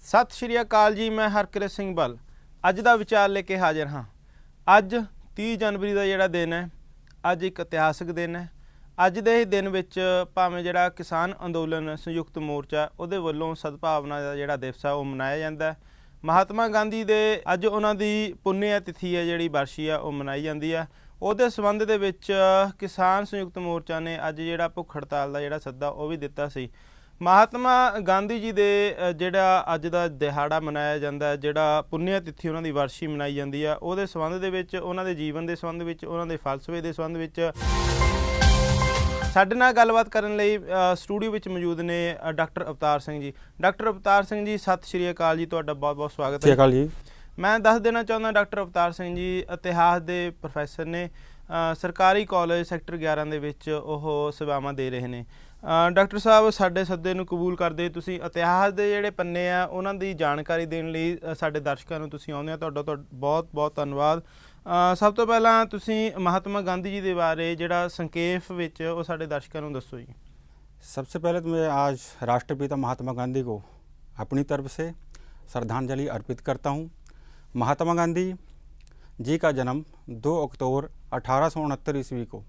सत श्री अकाल जी। मैं हरकृत सिंह बल अज का विचार लेके हाजिर हाँ। अज 30 जनवरी का जोड़ा दिन है, अज एक इतिहासक दिन है। अज दे दिन विच भावें जिहड़ा किसान अंदोलन संयुक्त मोर्चा उहदे वल्लों सद्भावना का जिहड़ा दिवस है वह मनाया जाता है। महात्मा गांधी दे अज उन्हां दी पुण्य तिथि है जिहड़ी वर्षी है वह मनाई जाती है। उहदे संबंध दे विच किसान संयुक्त मोर्चा ने अज जिहड़ा भुख हड़ताल का जिहड़ा सद्दा वह भी दिता सी। महात्मा गांधी जी दे जिहड़ा अज दा दिहाड़ा मनाया जाता है, जिहड़ा पुण्य तिथि उन्हां दी वर्षी मनाई जाती है, उहदे संबंध दे विच उन्हां दे जीवन के संबंध विच उन्हां दे फलसफे के संबंध विच साडे नाल गलबात करन लई स्टूडियो विच मौजूद ने डॉक्टर अवतार सिंह जी। डॉक्टर अवतार सिंह जी, सत श्री अकाल जी, तुहाडा बहुत बहुत स्वागत है। अकाल जी। मैं दस देना चाहुंदा डॉक्टर अवतार सिंह जी इतिहास के प्रोफैसर ने, सरकारी कॉलेज सैक्टर 11 दे विच ओह सेवावां दे रहे हैं। डॉक्टर साहब, साडे सद्दे नूं कबूल करदे तुसीं इतिहास के जिहड़े पन्ने आ उन्हां दी जानकारी देण लई साडे दर्शकां नूं तुसीं आउंदे आ, तुहाडा बहुत बहुत धन्नवाद। सब तो पहलां तुसीं महात्मा गांधी जी के बारे जिहड़ा संक्षेप विच ओह साडे दर्शकां नूं दस्सो जी। सबसे पहले तो मैं आज राष्ट्रपिता महात्मा गांधी को अपनी तरफ से श्रद्धांजलि अर्पित करता हूँ। महात्मा गांधी जी का जन्म 2 अक्टूबर 1869 ईस्वी को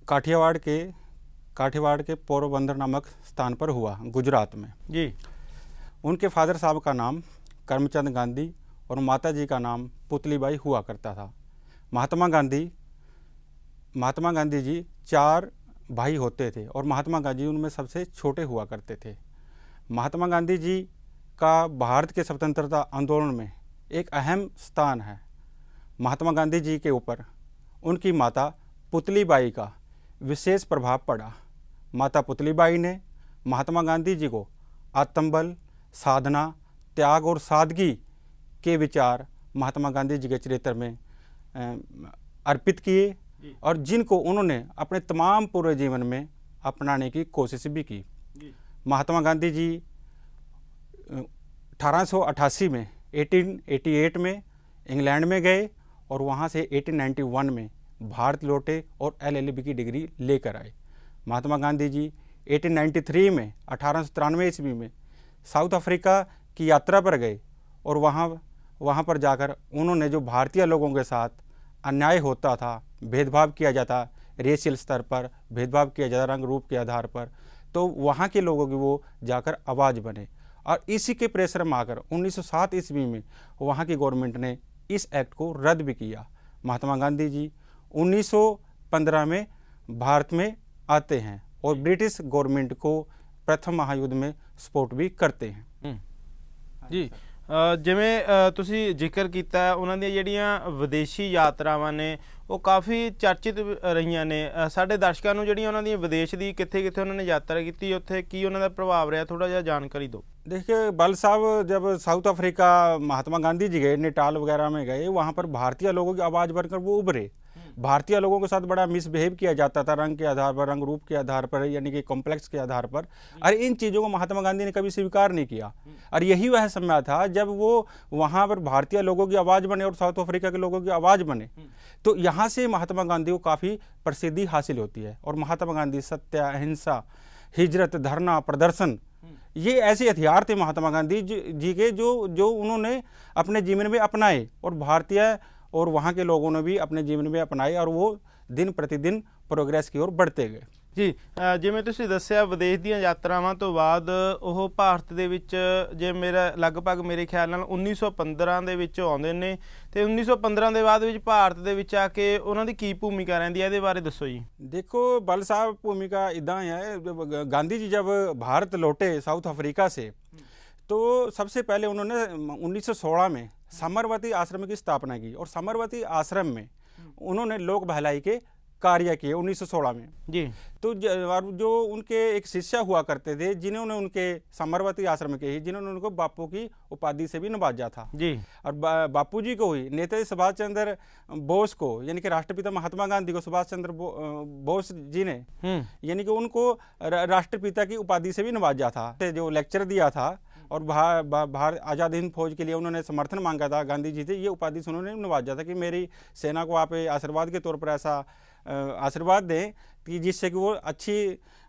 काठियावाड़ के पोरबंदर नामक स्थान पर हुआ, गुजरात में जी। उनके फादर साहब का नाम करमचंद गांधी और माता जी का नाम पुतलीबाई हुआ करता था। महात्मा गांधी जी 4 भाई होते थे और महात्मा गांधी उनमें सबसे छोटे हुआ करते थे। महात्मा गांधी जी का भारत के स्वतंत्रता आंदोलन में एक अहम स्थान है। महात्मा गांधी जी के ऊपर उनकी माता पुतलीबाई का विशेष प्रभाव पड़ा। माता पुतलीबाई ने महात्मा गांधी जी को आत्मबल, साधना, त्याग और सादगी के विचार महात्मा गांधी जी के चरित्र में अर्पित किए और जिनको उन्होंने अपने तमाम पूरे जीवन में अपनाने की कोशिश भी की। महात्मा गांधी जी 1888 में 1888 में इंग्लैंड में गए और वहाँ से 1891 में भारत लौटे और LLB की डिग्री लेकर आए। महात्मा गांधी जी 1893 में 1893 ईस्वी में साउथ अफ्रीका की यात्रा पर गए और वहाँ पर जाकर उन्होंने जो भारतीय लोगों के साथ अन्याय होता था, भेदभाव किया जाता, रेशियल स्तर पर भेदभाव किया जाता रंग रूप के आधार पर, तो वहाँ के लोगों की वो जाकर आवाज़ बने और इसी के प्रेशर में आकर 1907 ईस्वी में वहाँ की गवर्नमेंट ने इस एक्ट को रद्द भी किया। महात्मा गांधी जी 1915 में भारत में आते हैं और ब्रिटिश गवर्नमेंट को प्रथम महायुद्ध में सपोर्ट भी करते हैं। जी, जिवें तुसीं जिक्र कीता उन्हां दी जिहड़ियां विदेशी यात्रावां ने वो काफ़ी चर्चित रहीआं ने। साडे दर्शकां नूं जिहड़ियां उन्हां दी विदेश दी कित्थे-कित्थे उन्हां ने यात्रा कीती, उत्थे की उन्हां दा प्रभाव रहा, थोड़ा जिहा जानकारी दो। देखिए बल साहब, जब साउथ अफ्रीका महात्मा गांधी जी गए, नेटाल वगैरह में गए, वहाँ पर भारतीय लोगों की आवाज़ बनकर वो उभरे। भारतीय लोगों के साथ बड़ा मिसबिहेव किया जाता था रंग के आधार पर, रंग रूप के आधार पर, यानी कि कॉम्प्लेक्स के आधार पर, और इन चीज़ों को महात्मा गांधी ने कभी स्वीकार नहीं किया। और यही वह समय था जब वो वहाँ पर भारतीय लोगों की आवाज़ बने और साउथ अफ्रीका के लोगों की आवाज़ बने, तो यहाँ से महात्मा गांधी को काफ़ी प्रसिद्धि हासिल होती है। और महात्मा गांधी सत्य, अहिंसा, हिजरत, धरना, प्रदर्शन, ये ऐसे हथियार थे महात्मा गांधी जी के जो उन्होंने अपने जीवन में अपनाए और भारतीय और वहाँ के लोगों ने भी अपने जीवन में अपनाए और वो दिन प्रतिदिन प्रोग्रेस की ओर बढ़ते गए। जी, जिवें तुसीं दस्सिया विदेश दीयां यात्रावां तो बाद ਉਹ ਭਾਰਤ ਦੇ ਵਿੱਚ ਜੇ ਮੇਰਾ ਲਗਭਗ ਮੇਰੇ ਖਿਆਲ ਨਾਲ 1915 ਦੇ ਵਿੱਚ ਆਉਂਦੇ ਨੇ ਤੇ 1915 ਦੇ ਬਾਅਦ ਵਿੱਚ ਭਾਰਤ ਦੇ ਵਿੱਚ ਆ ਕੇ ਉਹਨਾਂ ਦੀ ਕੀ ਭੂਮਿਕਾ ਰਹਿੰਦੀ ਹੈ, ਇਹਦੇ ਬਾਰੇ ਦੱਸੋ जी। देखो बल साहब, भूमिका इदा है, जब गांधी जी जब भारत लौटे साउथ अफ्रीका से, तो सबसे पहले उन्होंने 1916 में साबरमती आश्रम की स्थापना की और साबरमती आश्रम में उन्होंने लोक भलाई के कार्य किए 1916 में जी। तो जो उनके एक शिष्य हुआ करते थे, जिन्होंने उनके साबरमती आश्रम के ही जिन्होंने उनको बापू की उपाधि से भी नवाजा था जी। और बापू जी को ही नेताजी सुभाष चंद्र बोस को, यानी कि राष्ट्रपिता महात्मा गांधी को सुभाष चंद्र बोस जी ने यानी कि उनको राष्ट्रपिता की उपाधि से भी नवाजा था। जो लेक्चर दिया था और भारत आज़ाद हिंद फौज के लिए उन्होंने समर्थन मांगा था गांधी जी से, ये उपाधि से उन्होंने नवाजा था कि मेरी सेना को आप आशीर्वाद के तौर पर ऐसा आशीर्वाद दें कि जिससे कि वो अच्छी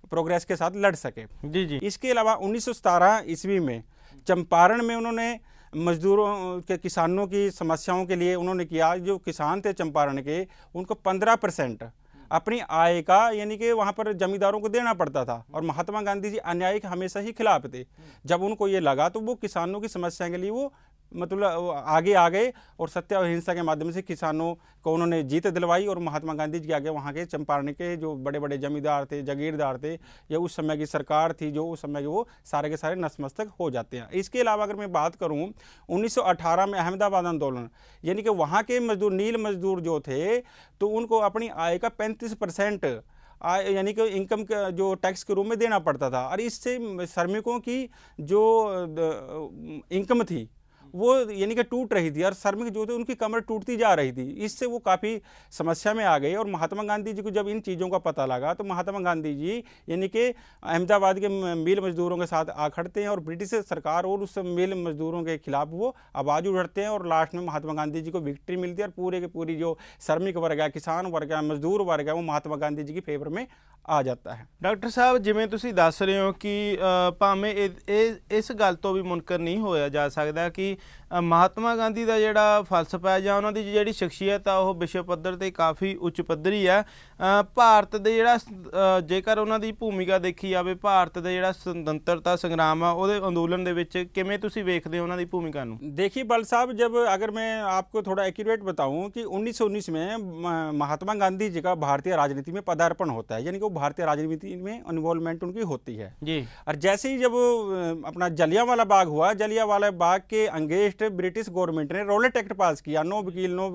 प्रोग्रेस के साथ लड़ सके। जी जी। इसके अलावा 1917 ईस्वी में चंपारण में उन्होंने मजदूरों के, किसानों की समस्याओं के लिए उन्होंने किया। जो किसान थे चंपारण के, उनको 15% अपनी आय का यानी कि वहाँ पर जमींदारों को देना पड़ता था, और महात्मा गांधी जी अन्याय के हमेशा ही खिलाफ थे। जब उनको ये लगा तो वो किसानों की समस्या के लिए वो मतलब आगे आ गए, और सत्य और हिंसा के माध्यम से किसानों को उन्होंने जीत दिलवाई। और महात्मा गांधी जी के आगे वहाँ के चंपारण के जो बड़े बड़े जमींदार थे, जागीरदार थे, या उस समय की सरकार थी जो उस समय के, वो सारे के सारे नतमस्तक हो जाते हैं। इसके अलावा अगर मैं बात करूँ 1918 में अहमदाबाद आंदोलन, यानी कि वहाँ के मजदूर, नील मजदूर जो थे, तो उनको अपनी आय का 35% यानी कि इनकम का जो टैक्स के रूप में देना पड़ता था। और इससे श्रमिकों की जो इनकम थी वो यानी कि टूट रही थी, और श्रमिक जो थे उनकी कमर टूटती जा रही थी। इससे वो काफ़ी समस्या में आ गए। और महात्मा गांधी जी को जब इन चीज़ों का पता लगा तो महात्मा गांधी जी यानी कि अहमदाबाद के मिल मजदूरों के साथ आ खड़ते हैं, और ब्रिटिश सरकार और उस मिल मजदूरों के खिलाफ वो आवाज़ उठाते हैं। और लास्ट में महात्मा गांधी जी को विक्ट्री मिलती है, और पूरे के पूरी जो श्रमिक वर्ग है, किसान वर्ग है, मजदूर वर्ग है, वो महात्मा गांधी जी की फेवर में आ जाता है। ਡਾਕਟਰ ਸਾਹਿਬ, ਜਿਵੇਂ ਤੁਸੀਂ ਦੱਸ ਰਹੇ ਹੋ ਕਿ ਭਾਵੇਂ ਇਸ ਗੱਲ ਤੋਂ ਵੀ ਮੁਨਕਰ ਨਹੀਂ ਹੋਇਆ ਜਾ ਸਕਦਾ ਕਿ ਮਹਾਤਮਾ ਗਾਂਧੀ ਦਾ ਜਿਹੜਾ ਫਲਸਫਾ ਹੈ ਜਾਂ ਉਹਨਾਂ ਦੀ ਜਿਹੜੀ ਸ਼ਖਸੀਅਤ ਆ ਉਹ ਵਿਸ਼ਵ ਪੱਧਰ ਤੇ ਕਾਫੀ ਉੱਚ ਪੱਧਰੀ ਹੈ। ਭਾਰਤ ਦੇ ਜਿਹੜਾ ਜੇਕਰ ਉਹਨਾਂ ਦੀ ਭੂਮਿਕਾ ਦੇਖੀ ਜਾਵੇ, ਭਾਰਤ ਦਾ ਜਿਹੜਾ ਸੁਤੰਤਰਤਾ ਸੰਗਰਾਮ ਆ ਉਹਦੇ ਅੰਦੋਲਨ ਦੇ ਵਿੱਚ ਕਿਵੇਂ ਤੁਸੀਂ ਵੇਖਦੇ ਹੋ ਉਹਨਾਂ ਦੀ ਭੂਮਿਕਾ ਨੂੰ? देखिए बल साहब, जब अगर मैं आपको थोड़ा एक्यूरेट बताऊं कि 1919 में महात्मा गांधी जी का भारतीय राजनीति में पदार्पण होता है, यानी कि वो भारतीय राजनीति में इन्वॉल्वमेंट उनकी होती है जी। और जैसे ही जब अपना जलियांवाला बाग हुआ, जलियांवाला बाग के अगेंस्ट ब्रिटिश गवर्नमेंट ने रॉलेट एक्ट पास किया, नो वकील, नो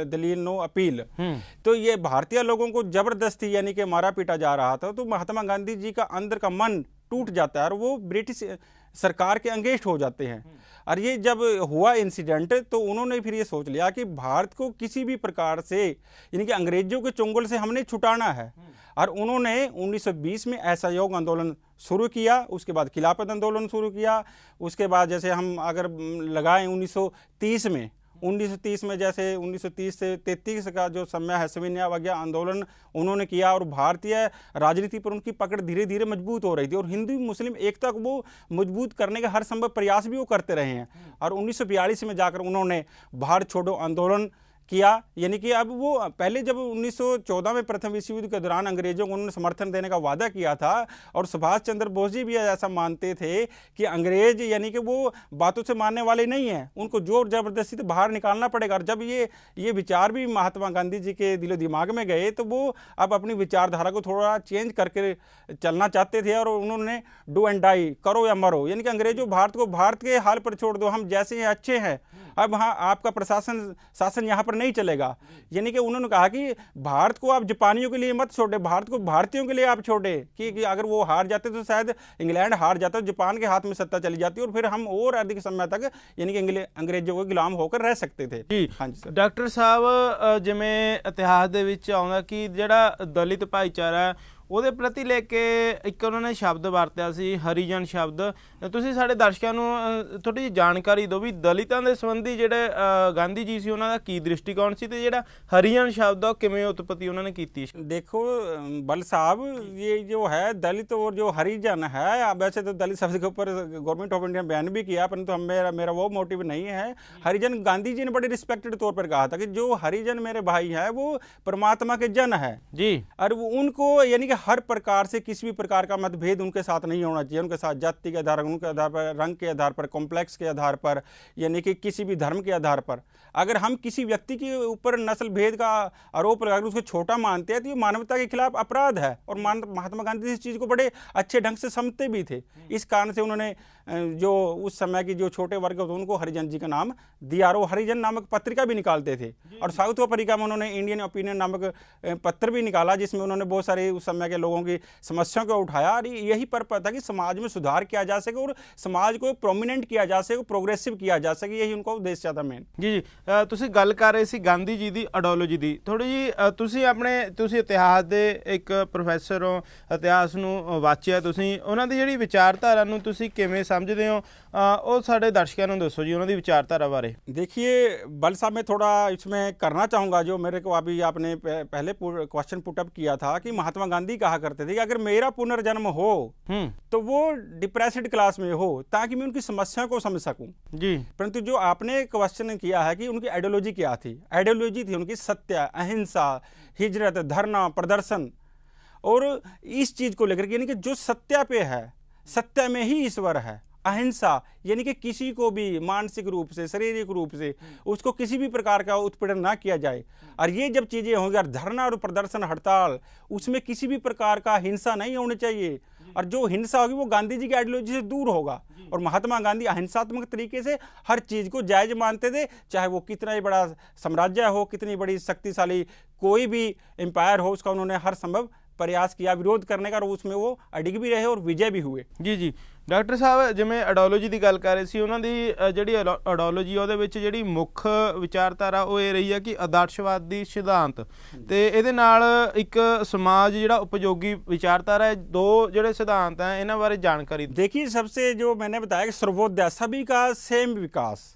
दलील, नो अपील। तो ये भारतीय लोगों को जबरदस्ती यानी कि मारा पीटा जा रहा था। तो महात्मा गांधी जी का अंदर का मन टूट जाता है और वो ब्रिटिश सरकार के अंगेस्ट हो जाते हैं। और ये जब हुआ इंसिडेंट तो उन्होंने फिर ये सोच लिया कि भारत को किसी भी प्रकार से यानी कि अंग्रेजों के चुंगल से हमने छुटाना है। और उन्होंने 1920 में असहयोग आंदोलन शुरू किया, उसके बाद खिलाफत आंदोलन शुरू किया। उसके बाद जैसे हम अगर लगाएं 1930 में 1930 में जैसे 1930 से 33 का जो समय है सविनय आंदोलन उन्होंने किया, और भारतीय राजनीति पर उनकी पकड़ धीरे धीरे मजबूत हो रही थी। और हिंदू मुस्लिम एकता को वो मजबूत करने का हर संभव प्रयास भी वो करते रहे हैं। और 1942 में जाकर उन्होंने भारत छोड़ो आंदोलन किया। यानी कि अब वो पहले जब 1914 में प्रथम विश्व युद्ध के दौरान अंग्रेजों को उन्होंने समर्थन देने का वादा किया था, और सुभाष चंद्र बोस जी भी ऐसा मानते थे कि अंग्रेज यानी कि वो बातों से मानने वाले नहीं हैं, उनको जोर जबरदस्ती से बाहर निकालना पड़ेगा। और जब ये विचार भी महात्मा गांधी जी के दिलो दिमाग में गए तो वो अब अपनी विचारधारा को थोड़ा चेंज करके चलना चाहते थे। और उन्होंने डू एंड डाई, करो या मरो, यानी कि अंग्रेजों भारत को भारत के हाल पर छोड़ दो, हम जैसे हैं अच्छे हैं, अब हाँ आपका शासन यहाँ पर नहीं चलेगा। यानी कि उन्होंने कहा कि भारत को आप जापानियों के लिए मत छोड़े, भारत को भारतीयों के लिए आप छोड़े कि अगर वो हार जाते तो शायद इंग्लैंड हार जाता, जापान के हाथ में सत्ता चली जाती और फिर हम और अधिक समय तक यानी कि अंग्रेजों के गुलाम होकर रह सकते थे। जी हाँ जी सर। डॉक्टर साहब, जिमें इतिहास ਦੇ ਵਿੱਚ ਆਉਂਦਾ ਕਿ ਜਿਹੜਾ ਦਲਿਤ ਭਾਈਚਾਰਾ ਉਹਦੇ ਪ੍ਰਤੀ ਲੈ ਕੇ ਇੱਕ ਉਹਨਾਂ ਨੇ ਸ਼ਬਦ ਵਰਤਿਆ ਸੀ, ਹਰੀਜਨ ਸ਼ਬਦ। ਤੁਸੀਂ ਸਾਡੇ ਦਰਸ਼ਕਾਂ ਨੂੰ ਥੋੜੀ ਜਿਹੀ ਜਾਣਕਾਰੀ ਦਿਓ ਵੀ ਦਲਿਤਾਂ ਦੇ ਸੰਬੰਧੀ ਜਿਹੜੇ ਗਾਂਧੀ ਜੀ ਸੀ ਉਹਨਾਂ ਦਾ ਕੀ ਦ੍ਰਿਸ਼ਟੀਕੋਣ ਸੀ, ਤੇ ਜਿਹੜਾ ਹਰੀਜਨ ਸ਼ਬਦ ਆ ਉਹ ਕਿਵੇਂ ਉਤਪत्ति ਉਹਨਾਂ ਨੇ ਕੀਤੀ? देखो बल साहब, ये जो है दलित और जो हरिजन है, वैसे तो दलित शब्द के ऊपर गवर्नमेंट ऑफ इंडिया बैन भी किया, परंतु मेरा वो मोटिव नहीं है। हरिजन गांधी जी ने बड़े रिस्पेक्टेड तौर पर कहा था कि जो हरिजन मेरे भाई है वो परमात्मा के जन है जी। और उनको यानी कि हर प्रकार से किसी भी प्रकार का मतभेद उनके साथ नहीं होना चाहिए। उनके साथ जाति के आधार, उनके आधार पर, रंग के आधार पर, कॉम्प्लेक्स के आधार पर, यानी कि किसी भी धर्म के आधार पर अगर हम किसी व्यक्ति के ऊपर नस्ल भेद का आरोप लगाकर उसको छोटा मानते हैं तो ये मानवता के खिलाफ अपराध है। और महात्मा गांधी इस चीज़ को बड़े अच्छे ढंग से समझते भी थे। इस कारण से उन्होंने जो उस समय की जो छोटे वर्ग थे उनको हरिजन जी का नाम दिया, और हरिजन नामक पत्रिका भी निकालते थे। और साउथ अफ्रीका में उन्होंने इंडियन ओपिनियन नामक पत्र भी निकाला, जिसमें उन्होंने बहुत सारे उस समय के लोगों की समस्याओं को उठाया। और यही पर्पज था कि समाज में सुधार किया जा सके और समाज को प्रोमिनेंट किया जा सके, प्रोग्रेसिव किया जा सके, यही उनका उद्देश्य था मेन। जी ਤੁਸੀਂ ਗੱਲ ਕਰ ਰਹੇ ਸੀ ਗਾਂਧੀ ਜੀ ਦੀ ਆਈਡੀਓਲੋਜੀ ਦੀ। ਥੋੜੀ ਜੀ ਤੁਸੀਂ ਇਤਿਹਾਸ ਦੇ ਇੱਕ ਪ੍ਰੋਫੈਸਰ ਹੋ, ਇਤਿਹਾਸ ਨੂੰ ਵਾਚਿਆ ਤੁਸੀਂ, ਉਹਨਾਂ ਦੀ ਜਿਹੜੀ ਵਿਚਾਰਧਾਰਾ ਨੂੰ ਤੁਸੀਂ ਕਿਵੇਂ समझते हो ਉਹ ਸਾਡੇ ਦਰਸ਼ਕਾਂ ਨੂੰ ਦੱਸੋ ਜੀ ਉਹਨਾਂ ਦੀ ਵਿਚਾਰਧਾਰਾ ਬਾਰੇ। देखिए बल साहब, मैं थोड़ा इसमें करना चाहूँगा जो मेरे को अभी आपने पहले क्वेश्चन पुटअप किया था कि महात्मा गांधी कहा करते थे कि अगर मेरा पुनर्जन्म हो तो वो डिप्रेस्ड क्लास में हो ताकि मैं उनकी समस्या को समझ सकूं जी। परंतु जो आपने क्वेश्चन किया है कि उनकी आइडियोलॉजी क्या थी, आइडियोलॉजी थी उनकी सत्य, अहिंसा, हिजरत, धरना, प्रदर्शन। और इस चीज़ को लेकर के यानी कि जो सत्य पे है, सत्य में ही ईश्वर है, अहिंसा यानी कि किसी को भी मानसिक रूप से, शारीरिक रूप से उसको किसी भी प्रकार का उत्पीड़न ना किया जाए। और ये जब चीज़ें होंगी और धरना और प्रदर्शन, हड़ताल, उसमें किसी भी प्रकार का हिंसा नहीं होनी चाहिए। और जो हिंसा होगी वो गांधी जी की आइडियोलॉजी से दूर होगा। और महात्मा गांधी अहिंसात्मक तरीके से हर चीज़ को जायज मानते थे, चाहे वो कितना ही बड़ा साम्राज्य हो, कितनी बड़ी शक्तिशाली कोई भी एम्पायर हो, उसका उन्होंने हर संभव प्रयास किया विरोध करने का, और उसमें वो अडिग भी रहे और विजय भी हुए। ਜੀ ਜੀ ਡਾਕਟਰ ਸਾਹਿਬ, ਜਿਵੇਂ ਆਈਡੀਓਲੋਜੀ ਦੀ ਗੱਲ ਕਰ ਰਹੇ ਸੀ, ਉਹਨਾਂ ਦੀ ਜਿਹੜੀ ਆਈਡੀਓਲੋਜੀ ਉਹਦੇ ਵਿੱਚ ਜਿਹੜੀ ਮੁੱਖ ਵਿਚਾਰਧਾਰਾ ਉਹ ਇਹ ਰਹੀ ਹੈ ਕਿ ਆਦਰਸ਼ਵਾਦੀ ਸਿਧਾਂਤ ਤੇ ਇਹਦੇ ਨਾਲ ਇੱਕ ਸਮਾਜ ਜਿਹੜਾ ਉਪਯੋਗੀ ਵਿਚਾਰਧਾਰਾ ਹੈ। ਦੋ ਜਿਹੜੇ ਸਿਧਾंत हैं ਇਹਨਾਂ ਬਾਰੇ ਜਾਣਕਾਰੀ। देखिए, सबसे जो मैंने बताया कि सर्वोदय, सभी का सेम विकास,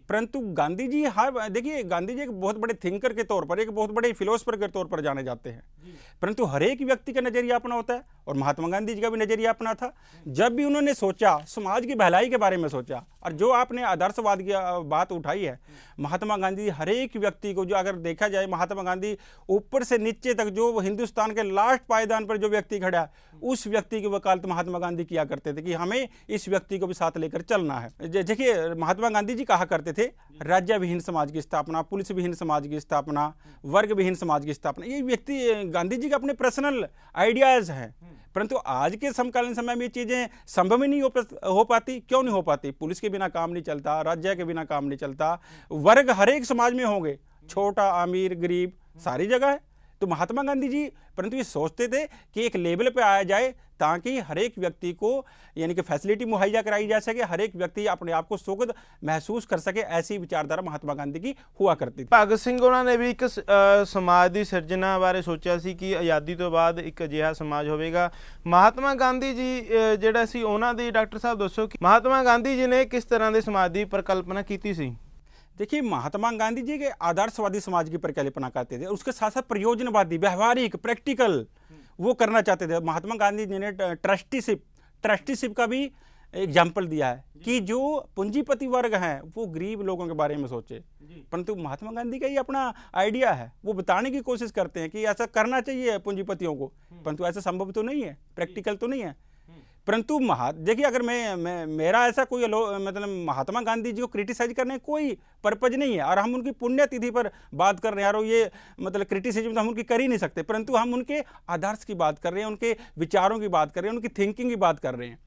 परंतु गांधी जी देखिए गांधी जी एक बहुत बड़े थिंकर के तौर पर, एक बहुत बड़े फिलोसफर के तौर पर जाने जाते हैं, परंतु हर एक व्यक्ति का नजरिया अपना होता है। और महात्मा गांधी जी का भी नजरिया अपना था। जब भी उन्होंने सोचा, समाज की भलाई के बारे में सोचा, और जो आपने आदर्शवाद की बात उठाई है, महात्मा गांधी हर एक व्यक्ति को, जो अगर देखा जाए महात्मा गांधी ऊपर से नीचे तक जो हिंदुस्तान के लास्ट पायदान पर जो व्यक्ति खड़ा है, उस व्यक्ति की वकालत महात्मा गांधी किया करते थे कि हमें इस व्यक्ति को भी साथ लेकर चलना है। देखिए, महात्मा गांधी जी कहा करते थे राज्य विहीन समाज की स्थापना, पुलिस विहीन समाज की स्थापना, वर्ग विहीन समाज की स्थापना, ये व्यक्ति गांधी जी के अपने पर्सनल आइडियाज हैं। परंतु आज के समकालीन समय में ये चीज़ें संभव ही नहीं हो पाती। क्यों नहीं हो पाती? पुलिस के बिना काम नहीं चलता, राज्य के बिना काम नहीं चलता, वर्ग हर एक समाज में होंगे, छोटा, अमीर, गरीब, सारी जगह है। तो महात्मा गांधी जी परंतु ये सोचते थे कि एक लेवल पे आया जाए ताकि हर एक व्यक्ति को यानी कि फैसिलिटी मुहैया कराई जा सके, हर एक व्यक्ति अपने आप को सुखद महसूस कर सके। ऐसी विचारधारा महात्मा गांधी की हुआ करती थी। ਭਗਤ ਸਿੰਘ ਉਹਨਾਂ ਨੇ ਵੀ ਇੱਕ ਸਮਾਜ ਦੀ ਸਿਰਜਣਾ ਬਾਰੇ ਸੋਚਿਆ ਸੀ ਕਿ ਆਜ਼ਾਦੀ ਤੋਂ ਬਾਅਦ ਇੱਕ ਅਜਿਹਾ ਸਮਾਜ ਹੋਵੇਗਾ। ਮਹਾਤਮਾ ਗਾਂਧੀ ਜੀ ਜਿਹੜਾ ਸੀ ਉਹਨਾਂ ਦੀ ਡਾਕਟਰ ਸਾਹਿਬ ਦੱਸੋ ਕਿ ਮਹਾਤਮਾ ਗਾਂਧੀ ਜੀ ਨੇ ਕਿਸ ਤਰ੍ਹਾਂ ਦੇ ਸਮਾਜ ਦੀ ਪਰਿਕਲਪਨਾ ਕੀਤੀ ਸੀ। देखिए, महात्मा गांधी जी के आदर्शवादी समाज की परिकल्पना करते थे और उसके साथ साथ प्रयोजनवादी, व्यवहारिक, प्रैक्टिकल वो करना चाहते थे। महात्मा गांधी जी ने ट्रस्टीशिप का भी एग्जाम्पल दिया है कि जो पूंजीपति वर्ग हैं वो गरीब लोगों के बारे में सोचे। परंतु महात्मा गांधी का ये अपना आइडिया है, वो बताने की कोशिश करते हैं कि ऐसा करना चाहिए पूंजीपतियों को, परंतु ऐसा संभव तो नहीं है, प्रैक्टिकल तो नहीं है। परंतु देखिए, अगर मेरा ऐसा कोई मतलब महात्मा गांधी जी को क्रिटिसाइज करने कोई पर्पज नहीं है, और हम उनकी पुण्यतिथि पर बात कर रहे हैं, और ये मतलब क्रिटिसिज्म तो हम उनकी कर ही नहीं सकते, परंतु हम उनके आदर्श की बात कर रहे हैं, उनके विचारों की बात कर रहे हैं, उनकी थिंकिंग की बात कर रहे हैं।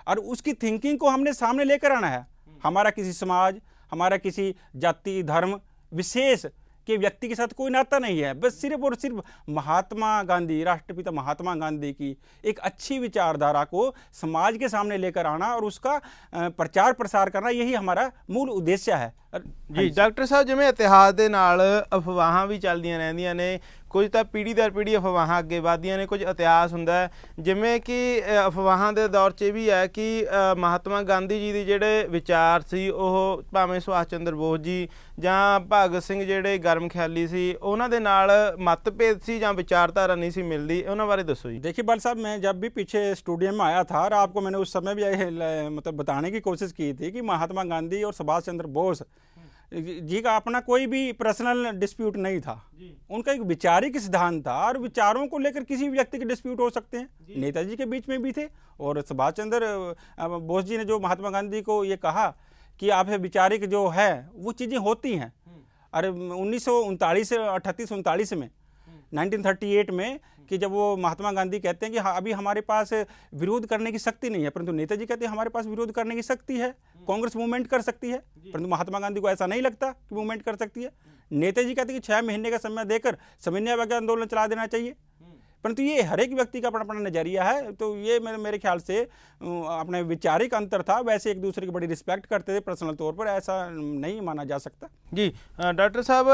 और उसकी थिंकिंग को हमने सामने लेकर आना है। हमारा किसी समाज, हमारा किसी जाति, धर्म, विशेष के व्यक्ति के साथ कोई नाता नहीं है, बस सिर्फ और सिर्फ महात्मा गांधी, राष्ट्रपिता महात्मा गांधी की एक अच्छी विचारधारा को समाज के सामने लेकर आना और उसका प्रचार प्रसार करना, यही हमारा मूल उद्देश्य है। जी डॉक्टर साहब, जिवें इतिहास दे नाल अफवाहां भी चलदियां रहिंदियां ने, कुछ तो पीढ़ी दर पीढ़ी अफवाहां अगे वधदियां ने, कुछ इतिहास हुंदा है। जिवें कि अफवाहां दे दौर 'च भी है कि महात्मा गांधी जी दे जिहड़े विचार सी ओह भावें सुभाष चंद्र बोस जी जां भगत सिंह जिहड़े गर्म ख्याली सी, उन्हां दे नाल मतभेद सी जां विचारधारा नहीं सी मिलदी, उन्हां बारे दसो जी। देखिए बल साहब, मैं जब भी पीछे स्टूडियो में आया था और आपको मैंने उस समय भी मतलब बताने की कोशिश की थी कि महात्मा गांधी और सुभाष चंद्र बोस जी का अपना कोई भी पर्सनल डिस्प्यूट नहीं था। उनका एक विचारिक सिद्धांत था, और विचारों को लेकर किसी भी व्यक्ति के डिस्प्यूट हो सकते हैं। नेताजी के बीच में भी थे, और सुभाष चंद्र बोस जी ने जो महात्मा गांधी को ये कहा कि आप विचारिक जो है वो चीज़ें होती हैं। अरे 1939 में 1938 में कि जब वो महात्मा गांधी कहते हैं कि हाँ अभी हमारे पास विरोध करने की शक्ति नहीं है, परंतु नेताजी कहते हैं हमारे पास विरोध करने की शक्ति है, कांग्रेस मूवमेंट कर सकती है, परंतु महात्मा गांधी को ऐसा नहीं लगता कि मूवमेंट कर सकती है। नेताजी कहते हैं कि 6 महीने का समय देकर समन्वय आंदोलन चला देना चाहिए, परंतु ये हर एक व्यक्ति का अपना अपना नज़रिया है। तो ये मेरे ख्याल से अपने वैचारिक अंतर था, वैसे एक दूसरे की बड़ी रिस्पेक्ट करते थे पर्सनल तौर पर, ऐसा नहीं माना जा सकता। जी डॉक्टर साहब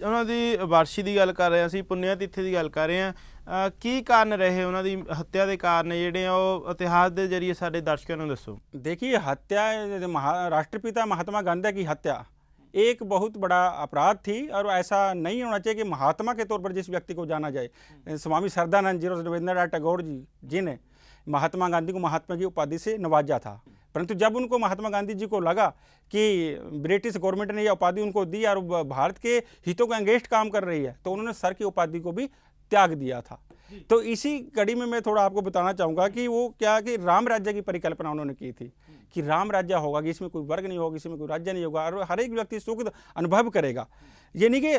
ਉਹਨਾਂ ਦੀ ਵਾਰਸ਼ੀ ਦੀ ਗੱਲ ਕਰ ਰਹੇ ਹਾਂ, ਅਸੀਂ ਪੁੰਨਿਆ ਤਿਥੀ ਦੀ ਗੱਲ ਕਰ ਰਹੇ ਹਾਂ, ਕੀ ਕਾਰਨ ਰਹੇ ਉਹਨਾਂ ਦੀ ਹੱਤਿਆ ਦੇ ਕਾਰਨ ਜਿਹੜੇ ਆ ਉਹ ਇਤਿਹਾਸ ਦੇ ਜਰੀਏ ਸਾਡੇ ਦਰਸ਼ਕਾਂ ਨੂੰ ਦੱਸੋ। देखिए, हत्या राष्ट्रपिता महात्मा गांधी की हत्या एक बहुत बड़ा अपराध थी, और ऐसा नहीं होना चाहिए कि महात्मा के तौर पर जिस व्यक्ति को जाना जाए। स्वामी श्रद्धानंद जी और रविंद्रनाथ टैगोर जी ने महात्मा गांधी को महात्मा की उपाधि से नवाजा था, परंतु जब उनको महात्मा गांधी जी को लगा कि ब्रिटिश गवर्नमेंट ने यह उपाधि उनको दी और भारत के हितों के अगेंस्ट काम कर रही है, तो उन्होंने सर की उपाधि को भी त्याग दिया था। तो इसी कड़ी में मैं थोड़ा आपको बताना चाहूँगा कि वो क्या कि राम राज्य की परिकल्पना उन्होंने की थी कि राम राज्य होगा कि इसमें कोई वर्ग नहीं होगा, इसमें कोई राज्य नहीं होगा, और हर एक व्यक्ति सुख अनुभव करेगा। यानी कि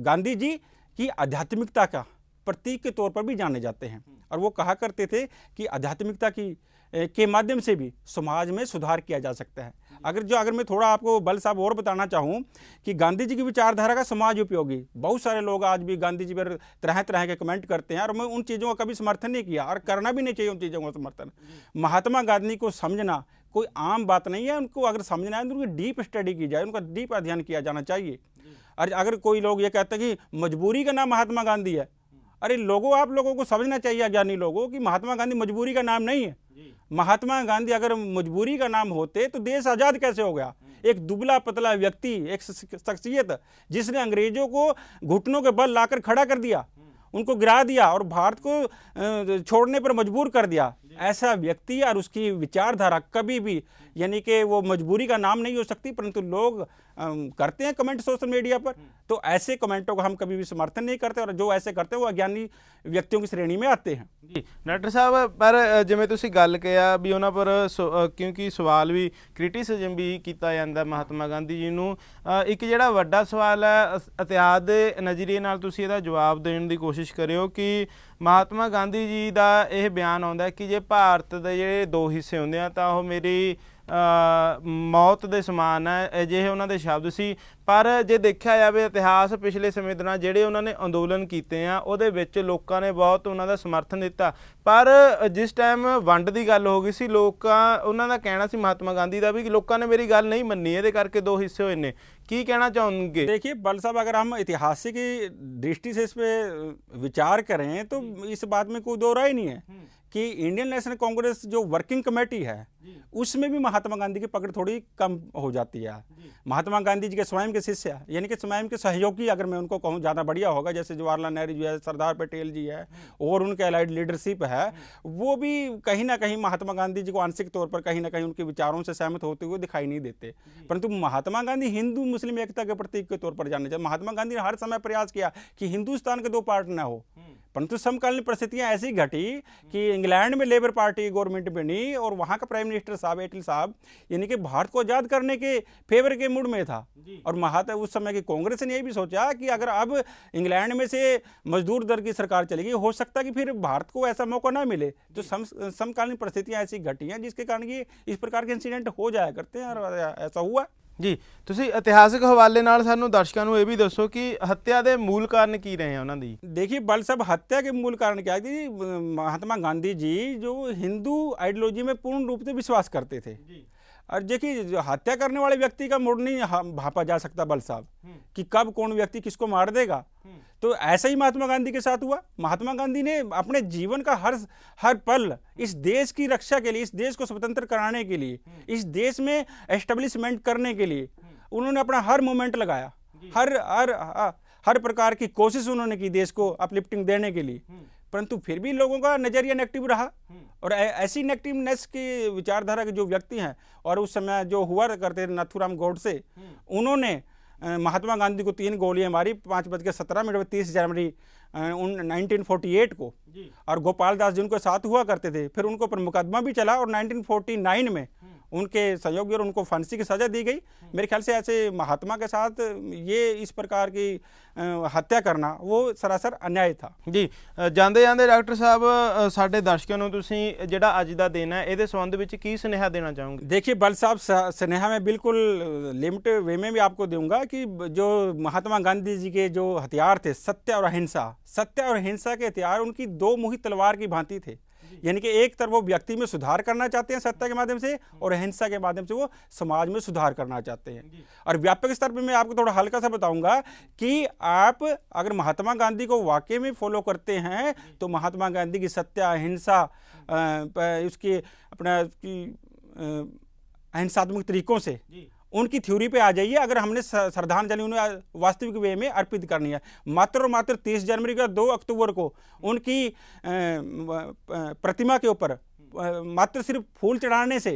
गांधी जी की आध्यात्मिकता का प्रतीक के तौर पर भी जाने जाते हैं, और वो कहा करते थे कि आध्यात्मिकता के माध्यम से भी समाज में सुधार किया जा सकता है। अगर मैं थोड़ा आपको बल साहब और बताना चाहूँ कि गांधी जी की विचारधारा का समाज उपयोगी, बहुत सारे लोग आज भी गांधी जी पर तरह तरह के कमेंट करते हैं, और मैं उन चीज़ों का कभी समर्थन नहीं किया और करना भी नहीं चाहिए उन चीज़ों का समर्थन। महात्मा गांधी को समझना कोई आम बात नहीं है, उनको अगर समझना है तो उनकी डीप स्टडी की जाए, उनका डीप अध्ययन किया जाना चाहिए। और अगर कोई लोग ये कहते हैं कि मजबूरी का नाम महात्मा गांधी है, अरे लोगों, आप लोगों को समझना चाहिए, अज्ञानी लोगों, कि महात्मा गांधी मजबूरी का नाम नहीं है। महात्मा गांधी अगर मजबूरी का नाम होते तो देश आज़ाद कैसे हो गया? एक दुबला पतला व्यक्ति, एक शख्सियत जिसने अंग्रेजों को घुटनों के बल लाकर खड़ा कर दिया, उनको गिरा दिया और भारत को छोड़ने पर मजबूर कर दिया, ऐसा व्यक्ति और उसकी विचारधारा कभी भी, यानी कि वो मजबूरी का नाम नहीं हो सकती। परंतु लोग करते हैं कमेंट सोशल मीडिया पर, तो ऐसे कमेंटों का हम कभी भी समर्थन नहीं करते, और जो ऐसे करते हैं वो अज्ञानी व्यक्तियों की श्रेणी में आते हैं। जी डॉक्टर साहब, पर ਜਿਵੇਂ ਤੁਸੀਂ ਗੱਲ ਕਿਹਾ ਵੀ ਉਹਨਾਂ ਪਰ ਕਿਉਂਕਿ ਸਵਾਲ ਵੀ ਕ੍ਰਿਟਿਸਿਜ਼ਮ ਵੀ ਕੀਤਾ ਜਾਂਦਾ ਮਹਾਤਮਾ ਗਾਂਧੀ ਜੀ ਨੂੰ, ਇੱਕ ਜਿਹੜਾ ਵੱਡਾ ਸਵਾਲ ਹੈ ਇਤਿਹਾਸ ਦੇ ਨਜ਼ਰੀਏ ਨਾਲ ਤੁਸੀਂ ਇਹਦਾ ਜਵਾਬ ਦੇਣ ਦੀ ਕੋਸ਼ਿਸ਼ ਕਰਿਓ ਕਿ ਮਹਾਤਮਾ ਗਾਂਧੀ ਜੀ ਦਾ ਇਹ ਬਿਆਨ ਆਉਂਦਾ ਕਿ ਜੇ ਭਾਰਤ ਦੇ ਜਿਹੜੇ ਦੋ ਹਿੱਸੇ ਹੁੰਦੇ ਆ ਤਾਂ ਉਹ ਮੇਰੀ ਮੌਤ ਦੇ ਸਮਾਨ ਹੈ, ਅਜਿਹੇ ਉਹਨਾਂ ਦੇ ਸ਼ਬਦ ਸੀ। ਪਰ ਜੇ ਦੇਖਿਆ ਜਾਵੇ ਇਤਿਹਾਸ ਪਿਛਲੇ ਸਮੇਂ ਦੌਰਾਨ ਜਿਹੜੇ ਉਹਨਾਂ ਨੇ ਅੰਦੋਲਨ ਕੀਤੇ ਆ ਉਹਦੇ ਵਿੱਚ ਲੋਕਾਂ ਨੇ ਬਹੁਤ ਉਹਨਾਂ ਦਾ ਸਮਰਥਨ ਦਿੱਤਾ, ਪਰ ਜਿਸ ਟਾਈਮ ਵੰਡ ਦੀ ਗੱਲ ਹੋ ਗਈ ਸੀ ਉਹਨਾਂ ਦਾ ਕਹਿਣਾ ਸੀ ਮਹਾਤਮਾ ਗਾਂधी ਦਾ ਵੀ ਕਿ ਲੋਕਾਂ ਨੇ ਮੇਰੀ ਗੱਲ नहीं ਮੰਨੀ, ਇਹਦੇ ਕਰਕੇ दो हिस्से ਹੋਏ ਨੇ। की कहना चाहोगे? देखिए बल साहब, अगर हम ऐतिहासिक दृष्टि से इस पे विचार करें तो इस बात में कोई दो राय नहीं है कि इंडियन नेशनल कांग्रेस जो वर्किंग कमेटी है उसमें भी महात्मा गांधी की पकड़ थोड़ी कम हो जाती है। महात्मा गांधी जी के स्वयं के शिष्य, यानी कि स्वयं के सहयोगी, अगर मैं उनको कहूँ ज़्यादा बढ़िया होगा, जैसे जवाहरलाल नेहरू जी है, सरदार पटेल जी है, और उनके अलाइड लीडरशिप है, वो भी कहीं ना कहीं महात्मा गांधी जी को आंशिक तौर पर कहीं ना कहीं उनके विचारों से सहमत होते हुए दिखाई नहीं देते। परंतु महात्मा गांधी हिंदू मुस्लिम एकता के प्रतीक के तौर पर जाने जाते। महात्मा गांधी ने हर समय प्रयास किया कि हिंदुस्तान के दो पार्ट न हो, परंतु समकालीन परिस्थितियां ऐसी घटी कि इंग्लैंड में लेबर पार्टी गवर्नमेंट बनी और वहां का प्राइम मिनिस्टर साहब एटली साहब यानी कि भारत को आज़ाद करने के फेवर के मूड में था, और उस समय की कांग्रेस ने यह भी सोचा कि अगर अब इंग्लैंड में से मजदूर दल की सरकार चलेगी, हो सकता है कि फिर भारत को ऐसा मौका ना मिले। तो समकालीन परिस्थितियां ऐसी घटी हैं जिसके कारण ये इस प्रकार के इंसिडेंट हो जाया करते हैं, और ऐसा हुआ। जी ਤੁਸੀਂ ਇਤਿਹਾਸਿਕ ਹਵਾਲੇ ਨਾਲ ਸਾਨੂੰ ਦਰਸ਼ਕਾਂ ਨੂੰ ਇਹ ਵੀ ਦੱਸੋ ਕਿ ਹੱਤਿਆ ਦੇ ਮੂਲ ਕਾਰਨ ਕੀ ਰਹੇ हैं ਉਹਨਾਂ ਦੀ? देखिए बल साहब, हत्या के मूल कारण क्या है कि महात्मा गांधी जी जो हिंदू आइडियोलॉजी में पूर्ण रूप से विश्वास करते थे, और देखिए जो हत्या करने वाले व्यक्ति का मूड नहीं भापा जा सकता बल साहब कि कब कौन व्यक्ति किसको मार देगा। तो ऐसा ही महात्मा गांधी के साथ हुआ। महात्मा गांधी ने अपने जीवन का हर पल इस देश की रक्षा के लिए, इस देश को स्वतंत्र कराने के लिए, इस देश में एस्टेब्लिशमेंट करने के लिए उन्होंने अपना हर मोमेंट लगाया, हर प्रकार की कोशिश उन्होंने की देश को अपलिफ्टिंग देने के लिए। परंतु फिर भी लोगों का नजरिया नेगेटिव रहा, और ऐसी नेगेटिवनेस की विचारधारा के जो व्यक्ति हैं, और उस समय जो हुआ करते थे नाथूराम गोडसे, उन्होंने महात्मा गांधी को 3 गोलियां मारी 5:17 30 जनवरी 1948 को, और गोपाल दास जी उनके साथ हुआ करते थे। फिर उनको पर मुकदमा भी चला, और 1949 में उनके सहयोगी और उनको फांसी की सज़ा दी गई। मेरे ख्याल से ऐसे महात्मा के साथ ये इस प्रकार की हत्या करना वो सरासर अन्याय था। जी ਜਾਂਦੇ ਜਾਂਦੇ ਡਾਕਟਰ ਸਾਹਿਬ ਸਾਡੇ ਦਰਸ਼ਕਾਂ ਨੂੰ ਤੁਸੀਂ ਜਿਹੜਾ ਅੱਜ ਦਾ ਦਿਨ ਹੈ ਇਹਦੇ ਸੰਬੰਧ ਵਿੱਚ ਕੀ ਸੁਨੇਹਾ ਦੇਣਾ ਚਾਹੋਗੇ? देखिए बल साहब, स्नेहा में बिल्कुल लिमिट वे में भी आपको दूंगा कि जो महात्मा गांधी जी के जो हथियार थे सत्य और अहिंसा के हथियार उनकी दो मुही तलवार की भांति थे। यानी कि एक तरफ वो व्यक्ति में सुधार करना चाहते हैं सत्ता के माध्यम से, और अहिंसा के माध्यम से वो समाज में सुधार करना चाहते हैं। और व्यापक स्तर पर मैं आपको थोड़ा हल्का सा बताऊंगा कि आप अगर महात्मा गांधी को वाकई में फॉलो करते हैं तो महात्मा गांधी की सत्य अहिंसा उसकी अपना अहिंसात्मक तरीकों से उनकी थ्योरी पे आ जाइए। अगर हमने श्रद्धांजलि उन्हें वास्तविक वे में अर्पित करनी है, मात्र और मात्र 30 जनवरी का 2 अक्टूबर को उनकी प्रतिमा के ऊपर मात्र सिर्फ फूल चढ़ाने से,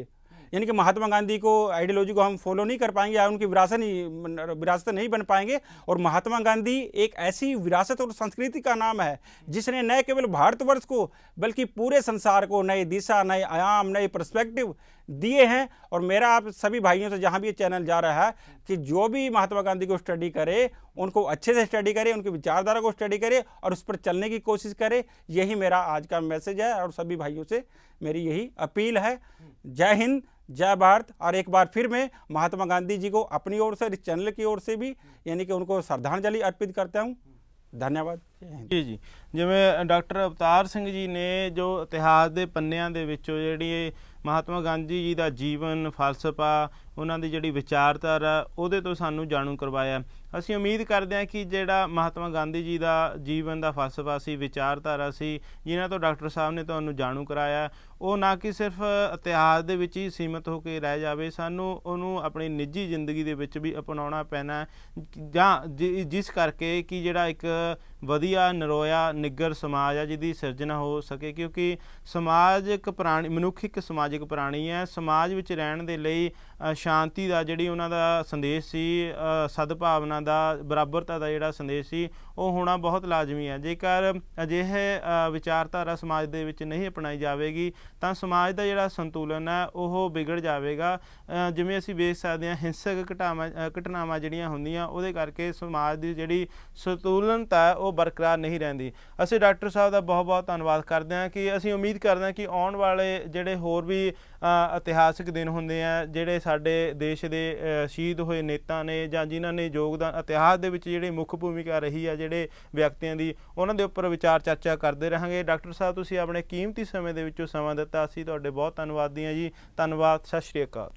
यानी कि महात्मा गांधी को आइडियोलॉजी को हम फॉलो नहीं कर पाएंगे या उनकी विरासत नहीं बन पाएंगे। और महात्मा गांधी एक ऐसी विरासत और संस्कृति का नाम है जिसने न केवल भारतवर्ष को बल्कि पूरे संसार को नई दिशा, नए आयाम, नए पर्सपेक्टिव दिए हैं। और मेरा आप सभी भाइयों से जहां भी ये चैनल जा रहा है कि जो भी महात्मा गांधी को स्टडी करे उनको अच्छे से स्टडी करे, उनकी विचारधारा को स्टडी करे और उस पर चलने की कोशिश करे। यही मेरा आज का मैसेज है और सभी भाइयों से मेरी यही अपील है। जय हिंद, जय भारत। और एक बार फिर मैं महात्मा गांधी जी को अपनी ओर से, इस चैनल की ओर से भी यानी कि उनको श्रद्धांजलि अर्पित करता हूँ। धन्यवाद। ਜੀ ਜੀ, ਜਿਵੇਂ ਡਾਕਟਰ ਅਵਤਾਰ ਸਿੰਘ ਜੀ ਨੇ ਜੋ ਇਤਿਹਾਸ ਦੇ ਪੰਨਿਆਂ ਦੇ ਵਿੱਚੋਂ ਜਿਹੜੀ ਮਹਾਤਮਾ ਗਾਂਧੀ ਜੀ ਦਾ ਜੀਵਨ, ਫਲਸਫਾ, ਉਹਨਾਂ ਦੀ ਜਿਹੜੀ ਵਿਚਾਰਧਾਰਾ ਉਹਦੇ ਤੋਂ ਸਾਨੂੰ ਜਾਣੂ ਕਰਵਾਇਆ। ਅਸੀਂ ਉਮੀਦ ਕਰਦੇ ਹਾਂ ਕਿ ਜਿਹੜਾ ਮਹਾਤਮਾ ਗਾਂਧੀ ਜੀ ਦਾ ਜੀਵਨ ਦਾ ਫਲਸਫਾ ਸੀ, ਵਿਚਾਰਧਾਰਾ ਸੀ, ਜਿਨ੍ਹਾਂ ਤੋਂ ਡਾਕਟਰ ਸਾਹਿਬ ਨੇ ਤੁਹਾਨੂੰ ਜਾਣੂ ਕਰਾਇਆ, ਉਹ ਨਾ ਕਿ ਸਿਰਫ ਇਤਿਹਾਸ ਦੇ ਵਿੱਚ ਹੀ ਸੀਮਿਤ ਹੋ ਕੇ ਰਹਿ ਜਾਵੇ, ਸਾਨੂੰ ਉਹਨੂੰ ਆਪਣੀ ਨਿੱਜੀ ਜ਼ਿੰਦਗੀ ਦੇ ਵਿੱਚ ਵੀ ਅਪਣਾਉਣਾ ਪੈਣਾ, ਜਾਂ ਜਿਸ ਕਰਕੇ ਕਿ ਜਿਹੜਾ ਇੱਕ ਵਧੀਆ ਨਰੋਇਆ ਨਿੱਗਰ ਸਮਾਜ ਆ ਜਿਹਦੀ ਸਿਰਜਣਾ ਹੋ ਸਕੇ। ਕਿਉਂਕਿ ਸਮਾਜ ਇੱਕ ਪ੍ਰਾਣੀ, ਮਨੁੱਖ ਇੱਕ ਸਮਾਜਿਕ ਪ੍ਰਾਣੀ ਹੈ। ਸਮਾਜ ਵਿੱਚ ਰਹਿਣ ਦੇ ਲਈ ਸ਼ਾਂਤੀ ਦਾ ਜਿਹੜੀ ਉਹਨਾਂ ਦਾ ਸੰਦੇਸ਼ ਸੀ, ਸਦਭਾਵਨਾ ਦਾ, ਬਰਾਬਰਤਾ ਦਾ ਜਿਹੜਾ ਸੰਦੇਸ਼ ਸੀ, ਉਹ ਹੋਣਾ ਬਹੁਤ ਲਾਜ਼ਮੀ ਹੈ। ਜੇਕਰ ਅਜਿਹੇ ਵਿਚਾਰਧਾਰਾ ਸਮਾਜ ਦੇ ਵਿੱਚ ਨਹੀਂ ਅਪਣਾਈ ਜਾਵੇਗੀ ਤਾਂ ਸਮਾਜ ਦਾ ਜਿਹੜਾ ਸੰਤੁਲਨ ਹੈ ਉਹ ਵਿਗੜ ਜਾਵੇਗਾ। ਜਿਵੇਂ ਅਸੀਂ ਵੇਖ ਸਕਦੇ ਹਾਂ ਹਿੰਸਕ ਘਟਨਾਵਾਂ ਜਿਹੜੀਆਂ ਹੁੰਦੀਆਂ ਉਹਦੇ ਕਰਕੇ ਸਮਾਜ ਦੀ ਜਿਹੜੀ ਸੰਤੁਲਨਤਾ ਹੈ ਉਹ ਬਰਕਰਾਰ ਨਹੀਂ ਰਹਿੰਦੀ। ਅਸੀਂ ਡਾਕਟਰ ਸਾਹਿਬ ਦਾ ਬਹੁਤ ਬਹੁਤ ਧੰਨਵਾਦ ਕਰਦੇ ਹਾਂ ਕਿ ਅਸੀਂ ਉਮੀਦ ਕਰਦੇ ਹਾਂ ਕਿ ਆਉਣ ਵਾਲੇ ਜਿਹੜੇ ਹੋਰ ਵੀ ਇਤਿਹਾਸਿਕ ਦਿਨ ਹੁੰਦੇ ਆ, ਜਿਹੜੇ ਸਾਡੇ ਦੇਸ਼ ਦੇ ਸ਼ਹੀਦ ਹੋਏ ਨੇਤਾ ਨੇ ਜਾਂ ਜਿਨ੍ਹਾਂ ਨੇ ਯੋਗਦਾਨ ਇਤਿਹਾਸ ਦੇ ਵਿੱਚ ਜਿਹੜੀ ਮੁੱਖ ਭੂਮਿਕਾ ਰਹੀ ਆ ਜਿਹੜੇ ਵਿਅਕਤੀਆਂ ਦੀ, ਉਹਨਾਂ ਦੇ ਉੱਪਰ ਵਿਚਾਰ ਚਰਚਾ ਕਰਦੇ ਰਹਾਂਗੇ। ਡਾਕਟਰ ਸਾਹਿਬ ਤੁਸੀਂ ਆਪਣੇ ਕੀਮਤੀ ਸਮੇਂ ਦੇ ਵਿੱਚੋਂ ਸਮਾਂ ਦਿੱਤਾ, ਅਸੀਂ ਤੁਹਾਡੇ ਬਹੁਤ ਧੰਨਵਾਦੀ ਹਾਂ ਜੀ। ਧੰਨਵਾਦ, ਸਤਿ ਸ਼੍ਰੀ ਅਕਾਲ।